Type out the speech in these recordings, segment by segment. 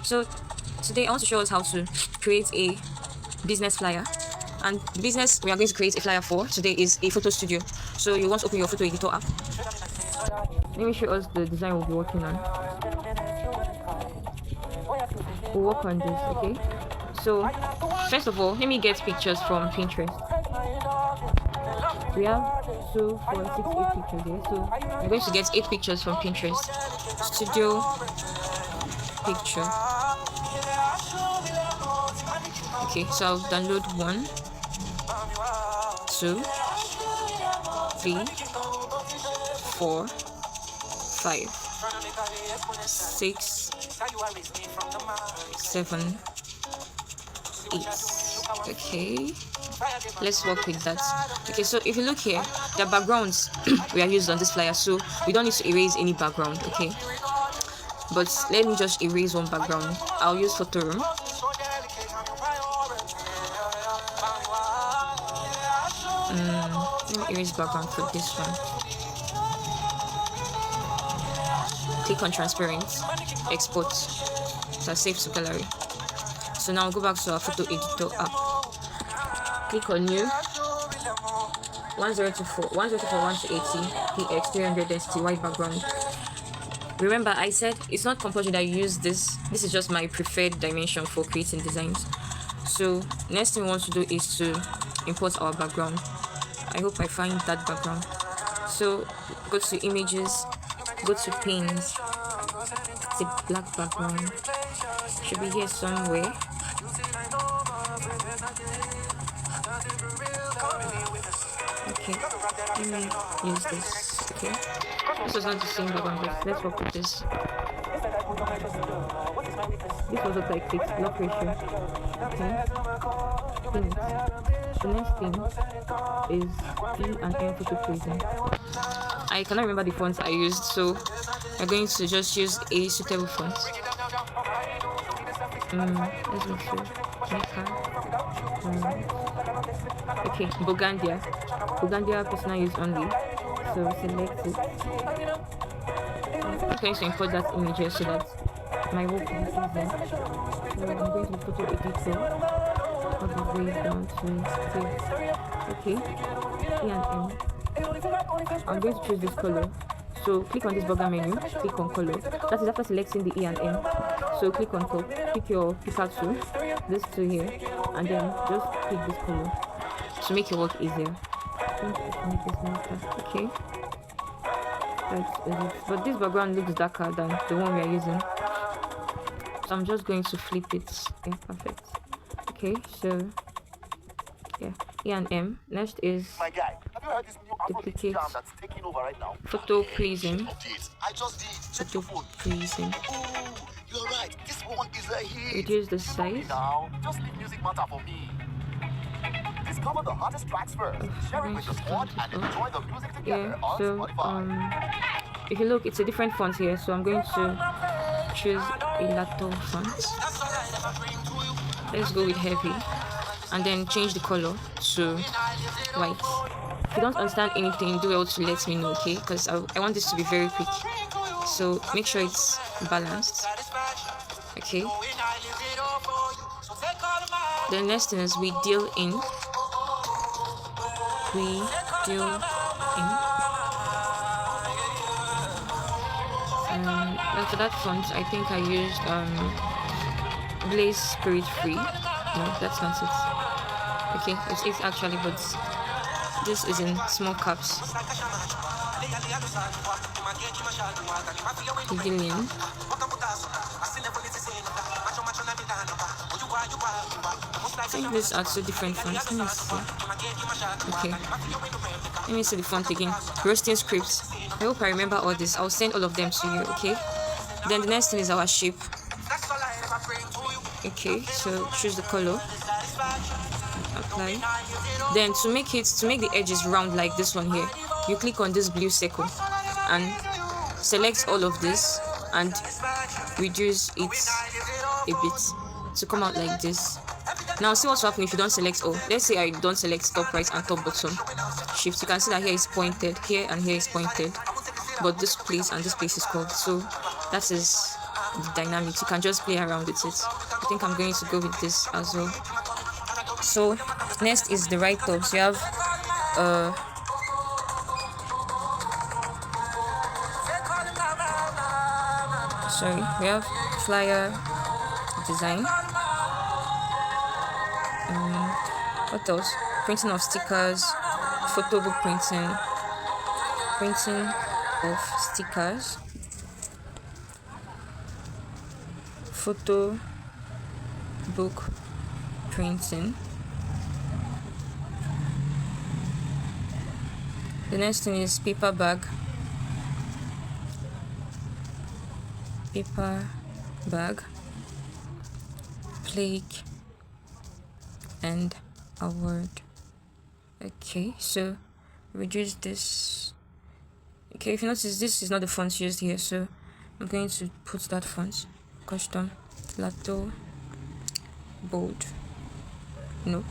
So today I want to show us how to create a business flyer, and the business we are going to create a flyer for today is a photo studio. So you want to open your Photoeditor app. Let me show us the design we'll be working on. We'll work on this, okay? So first of all, let me get pictures from Pinterest. We have 2, 4, 6, 8 pictures here. So I'm going to get 8 pictures from Pinterest. Studio picture. Okay, so I'll download 1, 2, 3, 4, 5, 6, 7, 8. Okay, let's work with that. Okay, so if you look here, the backgrounds we are used on this flyer, so we don't need to erase any background. Okay, but let me just erase one background. I'll use photo room. Let me erase background for this one. Click on transparent, export, so save to gallery. So now go back to our Photoeditor app. Click on new 1024 180 px 300 density white background. Remember, I said it's not compulsory that you use this. This is just my preferred dimension for creating designs. So next thing we want to do is to import our background. I hope I find that background. So go to images, go to pins. It's a black background. Should be here somewhere. Okay, let me use this. Okay, this was not the same background, but let's work with this. This was look like fixed block ratio. Okay, things. The next thing is E and M photo freezing. I cannot remember the fonts I used, so we're going to just use a suitable font. Let's make sure. Okay, Bogandia personal use only. So select it. I'm going to import that image here so that my work will be easier. So I'm going to Photoeditor all the way down to save. Okay, E and M. I'm going to choose this color. So click on this burger menu, click on color. That is after selecting the E and M. So click on top, pick your picker tool, this tool here, and then just pick this color to make your work easier. Okay. But this background looks darker than the one we are using. So I'm just going to flip it. Yeah, perfect. Okay, so yeah, E and M. Next is duplicate photo pleasing. Photo pleasing. You're right. This one is a hit. Reduce the size. Now, just leave music matter for me. Discover the hottest tracks first. Share it with the squad and enjoy the music together on Spotify. If you look, it's a different font here, so I'm going to choose a Lato font. Let's go with heavy, and then change the color to white. If you don't understand anything, do well to let me know, okay? Because I want this to be very quick. So make sure it's balanced. Okay. The next thing is we deal in. And for that font, I think I used Blaze Spirit Free. No, that's not it. Okay, it's it actually, but this is in small caps. Pavilion. I think these are two different fonts. Let me see. Okay. Let me see the font again. Roasting scripts. I hope I remember all this. I'll send all of them to you, okay? Then the next thing is our shape. Okay, so choose the color. Apply. Then to make the edges round like this one here, you click on this blue circle and select all of this and reduce it a bit to come out like this. Now see what's happening if you don't select all. Let's say I don't select top right and top bottom. Shift. You can see that here is pointed, here and here is pointed, but this place and this place is curved. So that is the dynamics. You can just play around with it. I think I'm going to go with this as well. So next is the write-ups. You have we have flyer design. What else? Printing of stickers, photo book printing of stickers, photo book printing. The next thing is paper bag, plaque, and award. Okay, so reduce this. Okay, if you notice, this is not the font used here, so I'm going to put that font. Custom, Lato, bold. Nope,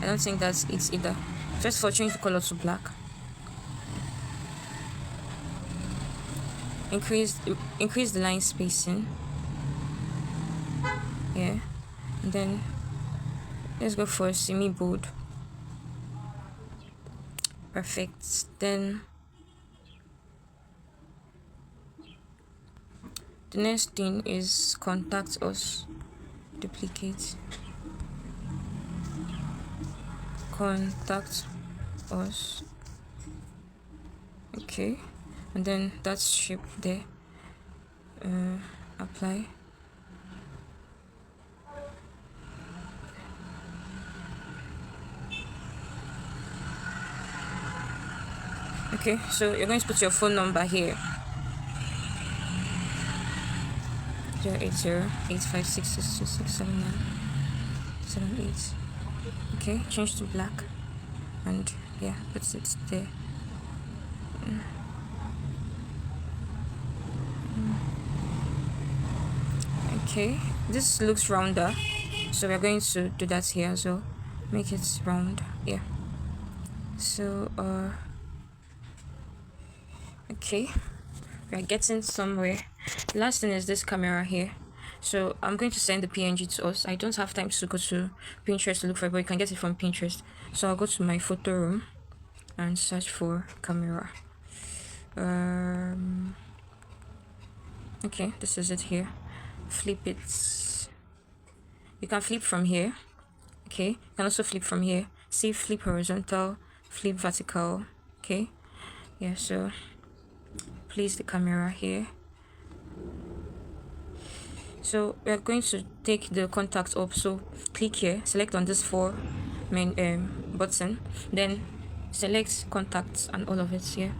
I don't think that's it either. First of all, change the color to black. Increase the line spacing. Yeah, and then let's go for semi bold. Perfect. Then the next thing is contact us. Duplicate. Contact us. Okay, and then that's shape there. Apply. Okay, so you're going to put your phone number here. 080-856-626-7978. Okay, change to black, and yeah, put it there. Okay, this looks rounder, so we're going to do that here as well. Make it round. Yeah. So okay, we're getting somewhere. The last thing is this camera here. So I'm going to send the PNG to us. I don't have time to go to Pinterest to look for it, but you can get it from Pinterest. So I'll go to my photo room and search for camera. Okay, this is it here. Flip it. You can flip from here. Okay, you can also flip from here. See, flip horizontal, flip vertical. Okay, yeah, so place the camera here. So we're going to take the contact up. So click here, select on this 4 main button, then select contacts and all of it here.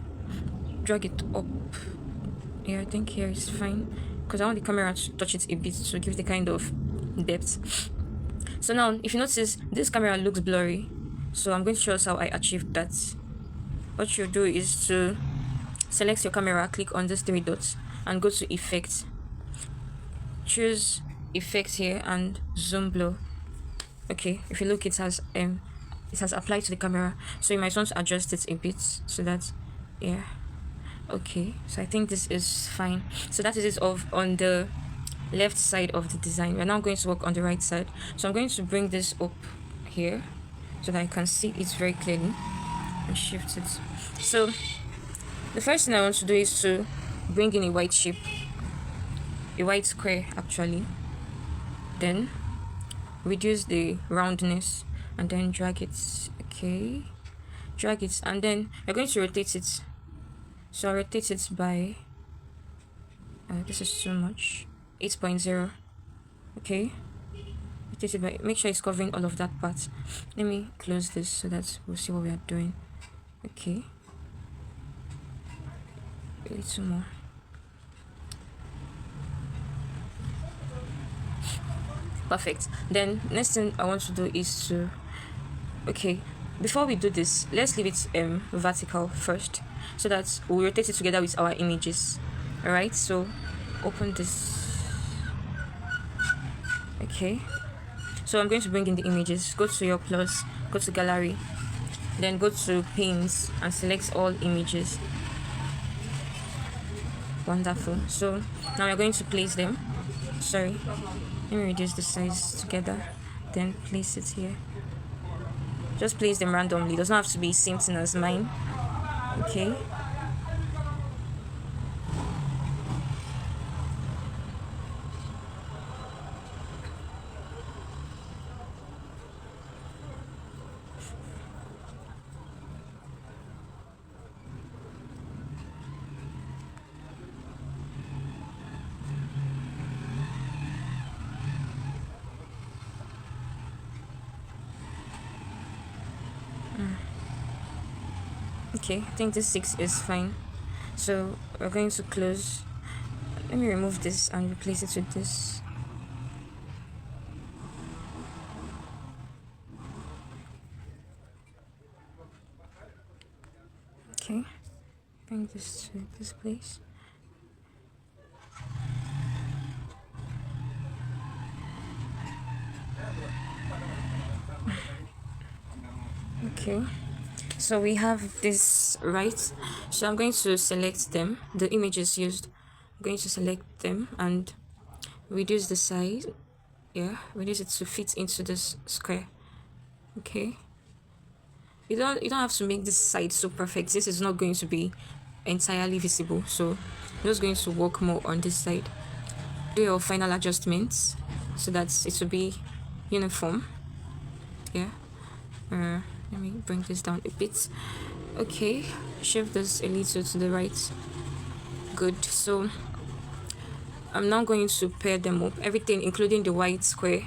Drag it up. Yeah, I think here is fine because I want the camera to touch it a bit to give the kind of depth. So now, if you notice, this camera looks blurry. So I'm going to show us how I achieved that. What you do is to select your camera, click on these 3 dots, and go to Effect. Choose Effect here and Zoom Blur. Okay, if you look, it has applied to the camera. So you might want to adjust it a bit so that, yeah. Okay, so I think this is fine. So that is it on the left side of the design. We're now going to work on the right side. So I'm going to bring this up here so that I can see it very clearly and shift it. So the first thing I want to do is to bring in a white shape, a white square actually. Then reduce the roundness and then drag it. Okay, drag it, and then we're going to rotate it. So I rotate it by this is too much, 8.0. Okay, rotate it by, make sure it's covering all of that part. Let me close this so that we'll see what we are doing. Okay, a little more. Perfect. Then next thing I want to do is to, okay, before we do this, let's leave it vertical first so that we'll rotate it together with our images. All right, so open this. Okay, so I'm going to bring in the images. Go to your plus, go to gallery, then go to panes and select all images. Wonderful. So Now we're going to place them. Sorry, let me reduce the size together, then place it here. Just place them randomly. It doesn't have to be same thing as mine. Okay. Okay, I think this 6 is fine. So we're going to close. Let me remove this and replace it with this. Okay, bring this to this place. Okay, so we have this, right? So I'm going to select them, the images used. I'm going to select them and reduce the size. Yeah, reduce it to fit into this square. Okay, you don't have to make this side so perfect. This is not going to be entirely visible, so I'm just going to work more on this side. Do your final adjustments so that it will be uniform. Yeah, let me bring this down a bit. Okay, shift this a little to the right. Good. So I'm now going to pair them up, everything including the white square.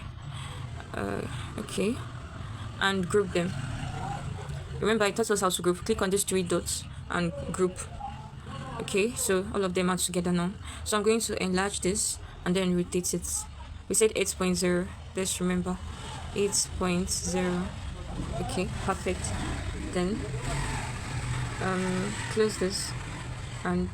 Okay, and group them. Remember, I taught us how to group. Click on these 3 dots and group. Okay, so all of them are together now. So I'm going to enlarge this and then rotate it. We said 8.0. Let's remember 8.0. Okay, perfect. Then close this and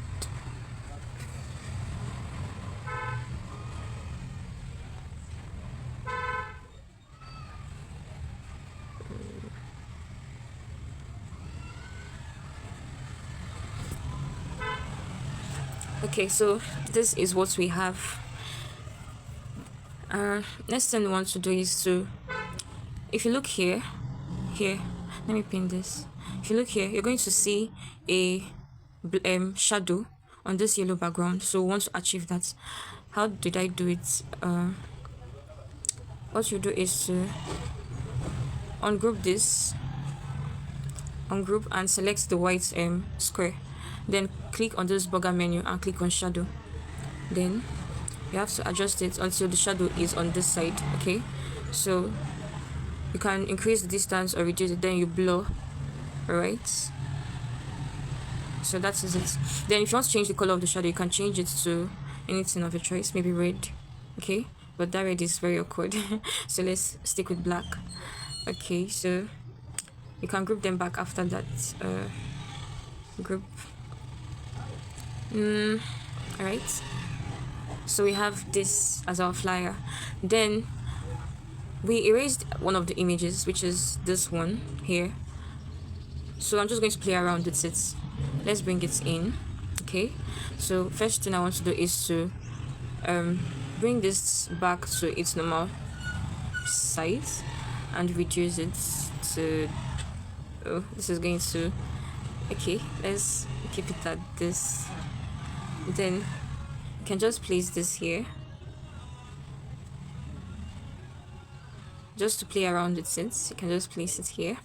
okay, so this is what we have. Next thing we want to do is to, if you look here, let me pin this. If you look here, you're going to see a shadow on this yellow background. So we want to achieve that. How did I do it? What you do is to ungroup this, ungroup and select the white square. Then click on this burger menu and click on shadow. Then you have to adjust it until the shadow is on this side. Okay, so you can increase the distance or reduce it, then you blur. Alright, so that is it. Then if you want to change the color of the shadow, you can change it to anything of your choice, maybe red. Okay, but that red is very awkward. So let's stick with black. Okay, so you can group them back after that. Group. Alright, so we have this as our flyer. Then we erased one of the images, which is this one here. So I'm just going to play around with it. Let's bring it in. Okay, so first thing I want to do is to bring this back to its normal size and reduce it to, oh, this is going to, okay, let's keep it at this. Then you can just place this here just to play around with it. You can just place it here.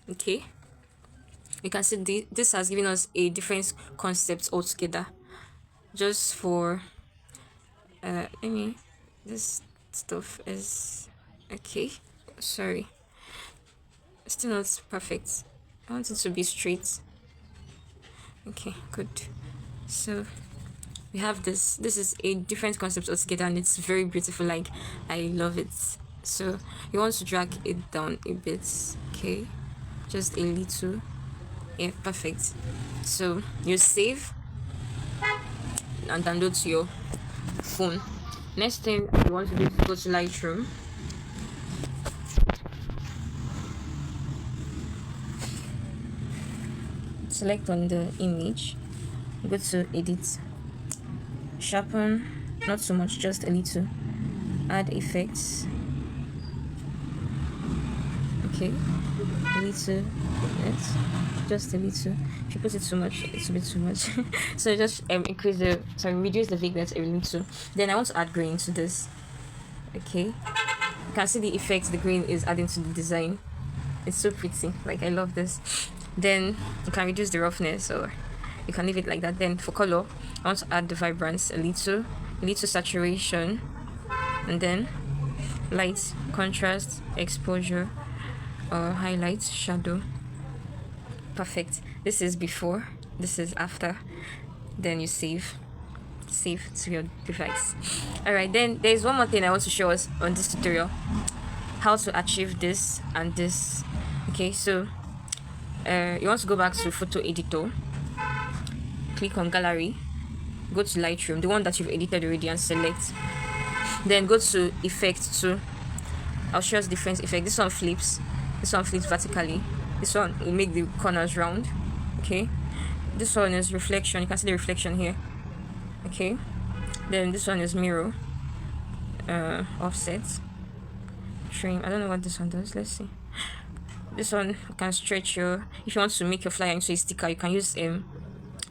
Okay, you can see this has given us a different concept altogether. Just for this stuff is okay. Sorry, still not perfect. I want it to be straight. Okay, good. So we have this is a different concept altogether and it's very beautiful. Like, I love it. So you want to drag it down a bit. Okay, just a little. Yeah, perfect. So you save and download to your phone. Next thing you want to do is go to Lightroom. Select on the image, go to edit, sharpen, not so much, just a little. Add effects. Okay, a little, yes, just a little. If you put it too much, it's a bit too much. So just reduce the vignette a little. Then I want to add grain to this. Okay, you can see the effect the green is adding to the design. It's so pretty, like I love this. Then you can reduce the roughness, or you can leave it like that. Then for color, I want to add the vibrance a little saturation, and then light, contrast, exposure, or highlight, shadow. Perfect. This is before, this is after. Then you save to your device. Alright, then there's one more thing I want to show us on this tutorial: how to achieve this and this. Okay, so you want to go back to Photoeditor, click on gallery, go to Lightroom, the one that you've edited already, and select. Then go to effect 2. I'll show us different effect. This one flips vertically, this one will make the corners round. Okay, this one is reflection, you can see the reflection here. Okay, then this one is mirror, offset, trim. I don't know what this one does. Let's see. This one can stretch your, if you want to make your flyer into a sticker, you can use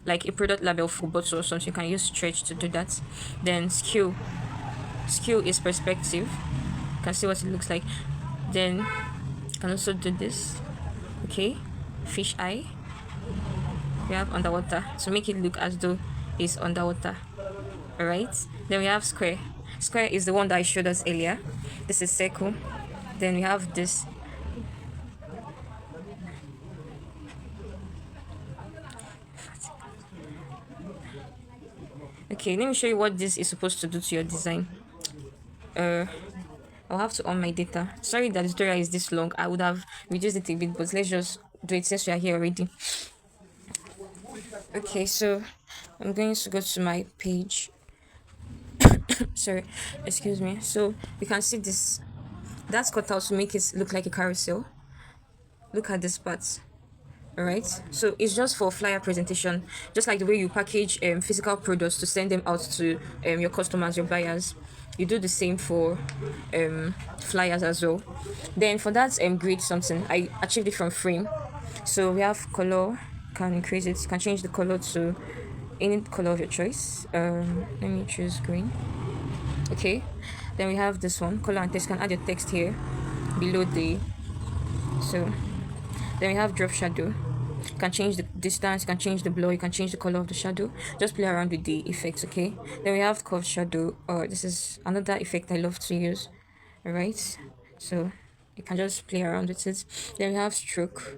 like a product label for bottle or something, you can use stretch to do that. Then skew is perspective, you can see what it looks like. Then you can also do this. Okay, fish eye, we have underwater to make it look as though it's underwater. All right, then we have square is the one that I showed us earlier. This is circle. Then we have this. Okay, let me show you what this is supposed to do to your design. I'll have to on my data. Sorry that the tutorial is this long. I would have reduced it a bit, but let's just do it since we are here already. Okay, so I'm going to go to my page. Sorry, excuse me. So you can see this, that's cut out to make it look like a carousel. Look at this part. All right, so it's just for flyer presentation, just like the way you package physical products to send them out to your customers, your buyers. You do the same for flyers as well. Then for that grid something, I achieved it from frame. So we have color, can increase it, can change the color to any color of your choice. Let me choose green. Okay, then we have this one, color and text. Can add your text here below the, so then we have drop shadow. You can change the distance, you can change the blur, you can change the color of the shadow. Just play around with the effects. Okay, then we have curved shadow. This is another effect I love to use. All right, so you can just play around with it. Then we have stroke.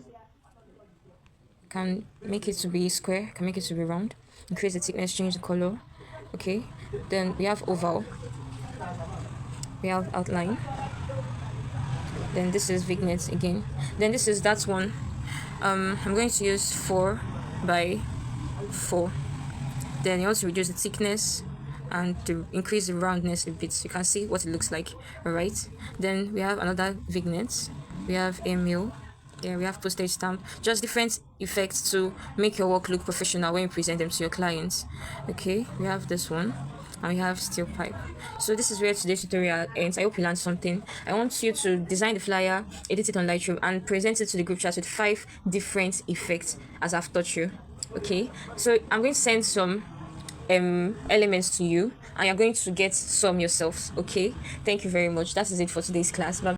You can make it to be square, can make it to be round, increase the thickness, change the color. Okay, then we have oval, we have outline. Then this is vignette again. Then this is that one. I'm going to use 4 by 4. Then you want to reduce the thickness and to increase the roundness a bit, so you can see what it looks like. All right, then we have another vignette, we have email, then we have postage stamp. Just different effects to make your work look professional when you present them to your clients. Okay, we have this one, and we have steel pipe. So this is where today's tutorial ends. I hope you learned something. I want you to design the flyer, edit it on Lightroom, and present it to the group chat with 5 different effects as I've taught you. Okay, so I'm going to send some elements to you, and you're going to get some yourselves. Okay, thank you very much. That is it for today's class. Bye.